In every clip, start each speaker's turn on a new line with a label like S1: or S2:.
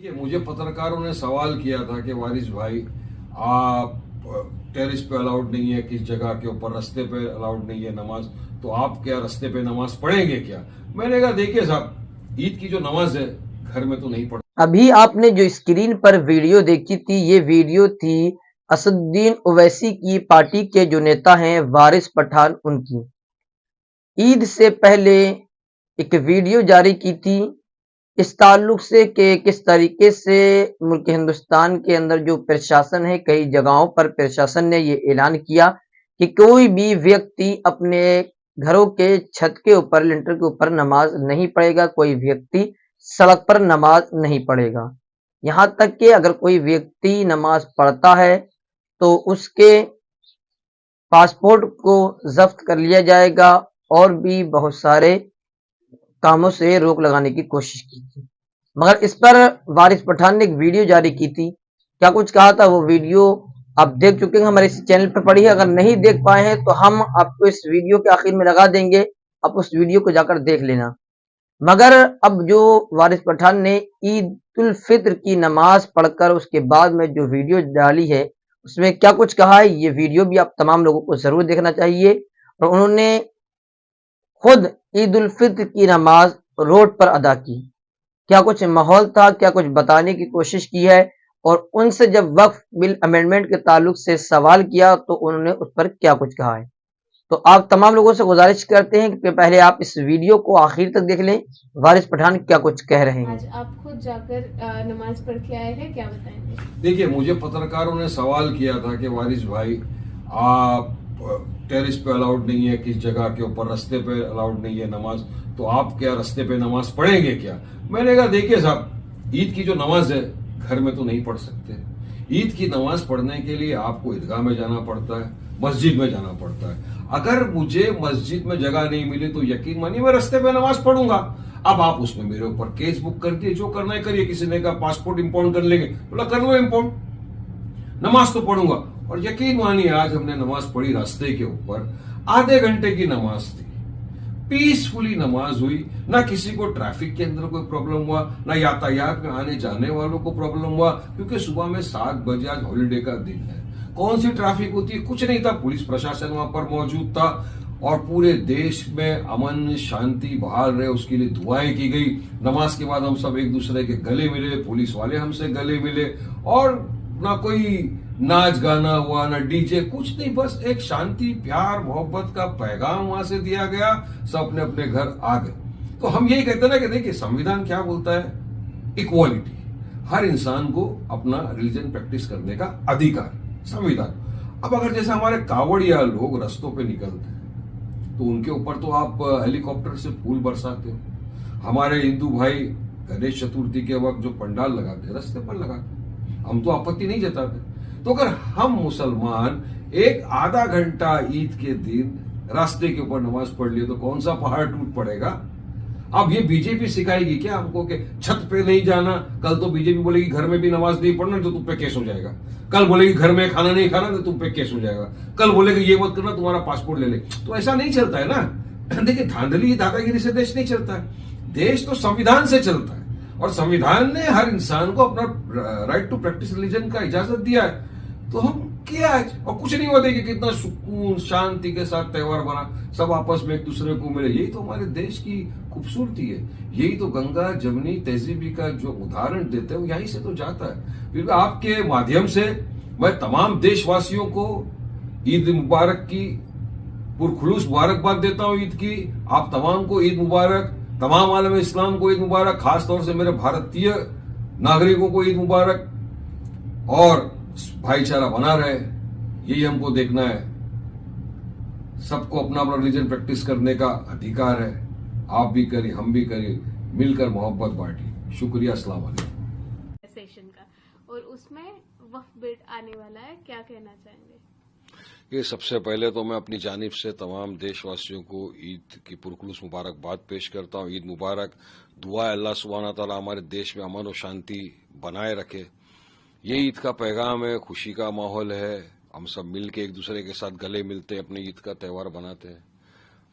S1: देखिए, मुझे पत्रकारों ने सवाल किया था कि वारिस भाई, आप टेरिस पे अलाउड नहीं है, किस जगह के ऊपर रास्ते पे अलाउड नहीं है नमाज, तो आप क्या रास्ते पे नमाज पढ़ेंगे क्या? मैंने कहा देखिए साहब, ईद की जो नमाज है घर में तो नहीं पढ़।
S2: अभी आपने जो स्क्रीन पर वीडियो देखी थी, ये वीडियो थी असदुद्दीन ओवैसी की पार्टी के जो नेता हैं वारिस पठान, उनकी ईद से पहले एक वीडियो जारी की थी इस ताल्लुक से कि किस तरीके से मुल्क हिंदुस्तान के अंदर जो प्रशासन है, कई जगहों पर प्रशासन ने ये ऐलान किया कि कोई भी व्यक्ति अपने घरों के छत के ऊपर, लिंटर के ऊपर नमाज नहीं पढ़ेगा, कोई व्यक्ति सड़क पर नमाज नहीं पढ़ेगा। यहाँ तक कि अगर कोई व्यक्ति नमाज पढ़ता है तो उसके पासपोर्ट को जब्त कर लिया जाएगा और भी बहुत सारे कामों से रोक लगाने की कोशिश की थी। मगर इस पर वारिस पठान ने एक वीडियो जारी की थी। क्या कुछ कहा था वो वीडियो आप देख चुके हैं, हमारे इस चैनल पर पड़ी है। अगर नहीं देख पाए हैं तो हम आपको इस वीडियो के आखिर में लगा देंगे, आप उस वीडियो को जाकर देख लेना। मगर अब जो वारिस पठान ने ईद उल फित्र की नमाज पढ़कर उसके बाद में जो वीडियो डाली है, उसमें क्या कुछ कहा है, ये वीडियो भी आप तमाम लोगों को जरूर देखना चाहिए। और उन्होंने खुद ईद उल फित्र की नमाज रोड पर अदा की। क्या कुछ माहौल था, क्या कुछ बताने की कोशिश की है, और उनसे जब वक्फ बिल अमेंडमेंट के ताल्लुक से सवाल किया तो उन्होंने उस पर क्या कुछ कहा है। तो आप तमाम लोगों से गुजारिश करते हैं कि पहले आप इस वीडियो को आखिर तक देख लें, वारिस पठान क्या कुछ कह रहे हैं।
S3: आज आप खुद जाकर नमाज पढ़ के आए हैं, क्या बताएंगे?
S1: देखिए, मुझे पत्रकारों ने सवाल किया था कि वारिस भाई, आप टेरिस पे अलाउड नहीं है, किस जगह के ऊपर रास्ते पे अलाउड नहीं है नमाज, तो आप क्या रास्ते पे नमाज पढ़ेंगे क्या? मैंने कहा देखिए साहब, ईद की जो नमाज है घर में तो नहीं पढ़ सकते। ईद की नमाज पढ़ने के लिए आपको ईदगाह में जाना पड़ता है, मस्जिद में जाना पड़ता है। अगर मुझे मस्जिद में जगह नहीं मिली तो यकीन मानिए मैं रास्ते पे नमाज पढ़ूंगा। अब आप उसमें मेरे ऊपर केस बुक कर दिए, जो करना है करिए। किसी ने कहा पासपोर्ट इंपोर्ट कर लेंगे, बोला कर लो इंपोर्ट, नमाज तो पढ़ूंगा। और यकीन मानिए आज हमने नमाज पढ़ी रास्ते के ऊपर, आधे घंटे की नमाज थी, पीसफुली नमाज हुई। ना किसी को ट्रैफिक के अंदर कोई प्रॉब्लम हुआ, ना यातायात में आने जाने वालों को प्रॉब्लम हुआ, क्योंकि सुबह में 7 बजे आज हॉलीडे का दिन है। कौन सी ट्रैफिक होती है, कुछ नहीं था। पुलिस प्रशासन वहां पर मौजूद था और पूरे देश में अमन शांति बहाल रहे उसके लिए दुआएं की गई। नमाज के बाद हम सब एक दूसरे के गले मिले, पुलिस वाले हमसे गले मिले, और ना कोई नाच गाना हुआ, ना डीजे, कुछ नहीं। बस एक शांति, प्यार, मोहब्बत का पैगाम वहां से दिया गया। सब अपने अपने घर आ गए। तो हम यही कहते हैं ना कि देखिए संविधान क्या बोलता है, इक्वालिटी, हर इंसान को अपना रिलीजन प्रैक्टिस करने का अधिकार, संविधान। अब अगर जैसे हमारे कावड़िया लोग रस्तों पे निकलते हैं तो उनके ऊपर तो आप हेलीकॉप्टर से फूल बरसाते हो। हमारे हिंदू भाई गणेश चतुर्थी के वक्त जो पंडाल लगाते हैं रस्ते पर लगाते हैं, हम तो आपत्ति नहीं जताते। तो अगर हम मुसलमान एक आधा घंटा ईद के दिन रास्ते के ऊपर नमाज पढ़ लिए तो कौन सा पहाड़ टूट पड़ेगा? अब ये बीजेपी सिखाएगी क्या हमको कि छत पे नहीं जाना? कल तो बीजेपी बोलेगी घर में भी नमाज नहीं पढ़ना तो तुम पे केस हो जाएगा। कल बोलेगी घर में खाना नहीं खाना तो तुम पे केस हो जाएगा। कल बोलेगी ये मत करना, तुम्हारा पासपोर्ट ले ले। तो ऐसा नहीं चलता है ना। देखिए, धांधली दादागिरी से देश नहीं चलता है। देश तो संविधान से चलता है और संविधान ने हर इंसान को अपना राइट टू प्रैक्टिस रिलीजन का इजाजत दिया है। तो हम क्या आज, और कुछ नहीं हुआ, देखिए कितना सुकून शांति के साथ त्योहार बना, सब आपस में एक दूसरे को मिले। यही तो हमारे देश की खूबसूरती है। यही तो गंगा जमुनी तहजीबी का जो उदाहरण देते हैं वो यहीं से तो जाता है। फिर आपके माध्यम से मैं तमाम देशवासियों को ईद मुबारक की पुरखुलूस मुबारकबाद देता हूं। ईद की आप तमाम को ईद मुबारक, तमाम आलम इस्लाम को ईद मुबारक, खासतौर से मेरे भारतीय नागरिकों को ईद मुबारक। और भाईचारा बना रहे, यही हमको देखना है। सबको अपना अपना रिलीजन प्रैक्टिस करने का अधिकार है। आप भी करिए, हम भी करिए, मिलकर मोहब्बत बांटिए। शुक्रिया, अस्सलाम वालेकुम।
S3: सेशन का, और उसमें वक्फ बिल आने वाला है, क्या कहना चाहेंगे?
S1: ये सबसे पहले तो मैं अपनी जानिब से तमाम देशवासियों को ईद की पुरखुलूस मुबारकबाद पेश करता हूँ। ईद मुबारक। दुआ है अल्लाह सुब्हाना तआला हमारे देश में अमन और शांति बनाए रखे। ये ईद का पैगाम है, खुशी का माहौल है। हम सब मिल के एक दूसरे के साथ गले मिलते हैं, अपने ईद का त्यौहार बनाते हैं।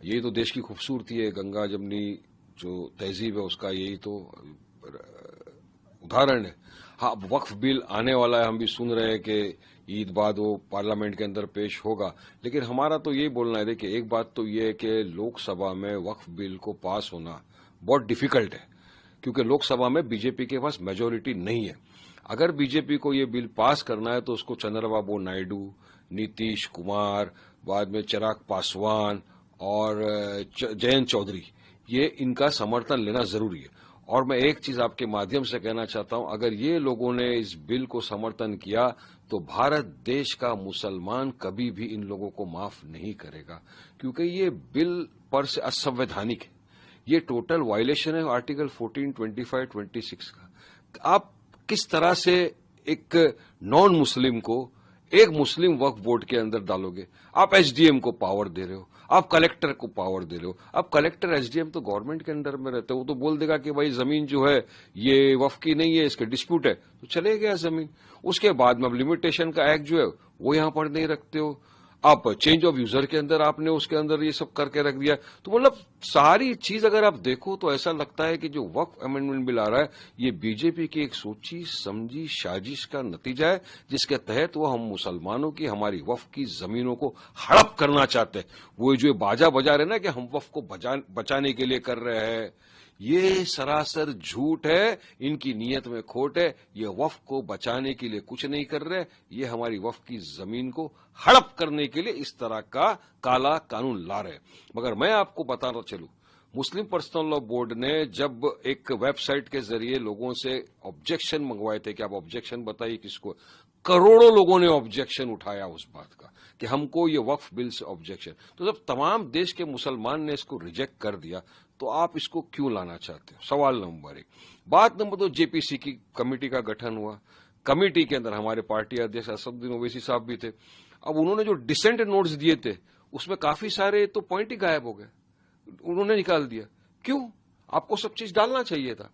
S1: यही तो देश की खूबसूरती है। गंगा जमुनी जो तहजीब है उसका यही तो उदाहरण है। हाँ, अब वक्फ बिल आने वाला है, हम भी सुन रहे हैं कि ईद बाद वो पार्लियामेंट के अंदर पेश होगा, लेकिन हमारा तो यही बोलना है, देखिए एक बात तो ये है कि लोकसभा में वक्फ बिल को पास होना बहुत डिफिकल्ट है, क्योंकि लोकसभा में बीजेपी के पास मेजोरिटी नहीं है। अगर बीजेपी को ये बिल पास करना है तो उसको चंद्रबाबू नायडू, नीतीश कुमार, बाद में चिराग पासवान और जयंत चौधरी, ये इनका समर्थन लेना जरूरी है। और मैं एक चीज आपके माध्यम से कहना चाहता हूं, अगर ये लोगों ने इस बिल को समर्थन किया तो भारत देश का मुसलमान कभी भी इन लोगों को माफ नहीं करेगा, क्योंकि ये बिल पर से असंवैधानिक है। ये टोटल वायलेशन है आर्टिकल 14, 25, 26 का। आप किस तरह से एक नॉन मुस्लिम को एक मुस्लिम वक्फ बोर्ड के अंदर डालोगे? आप एसडीएम को पावर दे रहे हो, आप कलेक्टर को पावर दे रहे हो। अब कलेक्टर एसडीएम तो गवर्नमेंट के अंडर में रहते हो, वो तो बोल देगा कि भाई जमीन जो है ये वक्फ की नहीं है, इसके डिस्प्यूट है, तो चले गया जमीन। उसके बाद में अब लिमिटेशन का एक्ट जो है वो यहां पर नहीं रखते हो, आप चेंज ऑफ यूजर के अंदर आपने उसके अंदर ये सब करके रख दिया। तो मतलब सारी चीज अगर आप देखो तो ऐसा लगता है कि जो वक्फ अमेंडमेंट बिल आ रहा है ये बीजेपी की एक सोची समझी साजिश का नतीजा है, जिसके तहत वो हम मुसलमानों की, हमारी वक्फ की जमीनों को हड़प करना चाहते हैं। वो जो बाजा बजा रहे ना कि हम वक्फ को बचाने के लिए कर रहे हैं, ये सरासर झूठ है, इनकी नीयत में खोट है। ये वक्फ को बचाने के लिए कुछ नहीं कर रहे, ये हमारी वक्फ की जमीन को हड़प करने के लिए इस तरह का काला कानून ला रहे। मगर मैं आपको बताना चलूं, मुस्लिम पर्सनल लॉ बोर्ड ने जब एक वेबसाइट के जरिए लोगों से ऑब्जेक्शन मंगवाए थे कि आप ऑब्जेक्शन बताइए किसको, करोड़ों लोगों ने ऑब्जेक्शन उठाया उस बात का कि हमको ये वक्फ बिल से ऑब्जेक्शन। तो जब तमाम देश के मुसलमान ने इसको रिजेक्ट कर दिया तो आप इसको क्यों लाना चाहते हो? सवाल नंबर 1। बात नंबर 2, जेपीसी की कमेटी का गठन हुआ, कमेटी के अंदर हमारे पार्टी अध्यक्ष असदुद्दीन ओवैसी साहब भी थे। अब उन्होंने जो डिसेंट नोट्स दिए थे उसमें काफी सारे तो पॉइंट ही गायब हो गए, उन्होंने निकाल दिया। क्यों? आपको सब चीज डालना चाहिए था।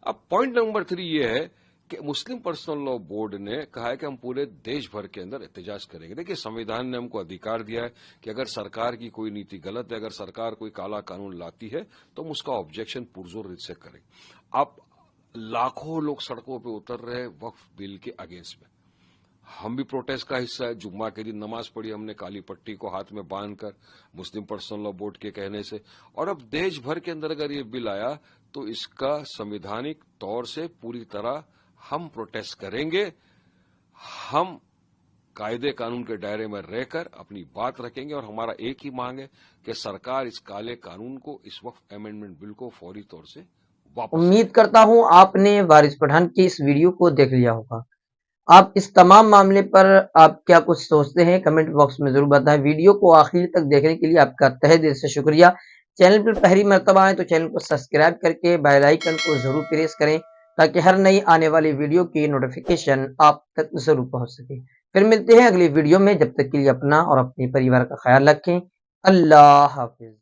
S1: अब पॉइंट नंबर 3 ये है कि मुस्लिम पर्सनल लॉ बोर्ड ने कहा है कि हम पूरे देश भर के अंदर एहतजाज करेंगे। देखिए, संविधान ने हमको अधिकार दिया है कि अगर सरकार की कोई नीति गलत है, अगर सरकार कोई काला कानून लाती है तो हम उसका ऑब्जेक्शन पुरजोर से करें। अब लाखों लोग सड़कों पर उतर रहे वक्फ बिल के अगेंस्ट में, हम भी प्रोटेस्ट का हिस्सा है। जुम्मा के दिन नमाज पढ़ी हमने काली पट्टी को हाथ में बांधकर, मुस्लिम पर्सनल लॉ बोर्ड के कहने से। और अब देश भर के अंदर अगर ये बिल आया तो इसका संवैधानिक तौर से पूरी तरह हम प्रोटेस्ट करेंगे। हम कायदे कानून के दायरे में रहकर अपनी बात रखेंगे और हमारा एक ही मांग है कि सरकार इस काले कानून को, इस वक्फ अमेंडमेंट बिल को फौरी तौर से वापस।
S2: उम्मीद करता हूं आपने वारिस पठान की इस वीडियो को देख लिया होगा। आप इस तमाम मामले पर आप क्या कुछ सोचते हैं कमेंट बॉक्स में जरूर बताएं। वीडियो को आखिर तक देखने के लिए आपका तहे दिल से शुक्रिया। चैनल पर पहली मर्तबा आए तो चैनल को सब्सक्राइब करके बेल आइकन को जरूर प्रेस करें, ताकि हर नई आने वाली वीडियो की नोटिफिकेशन आप तक जरूर पहुंच सके। फिर मिलते हैं अगली वीडियो में, जब तक के लिए अपना और अपने परिवार का ख्याल रखें। अल्लाह हाफिज।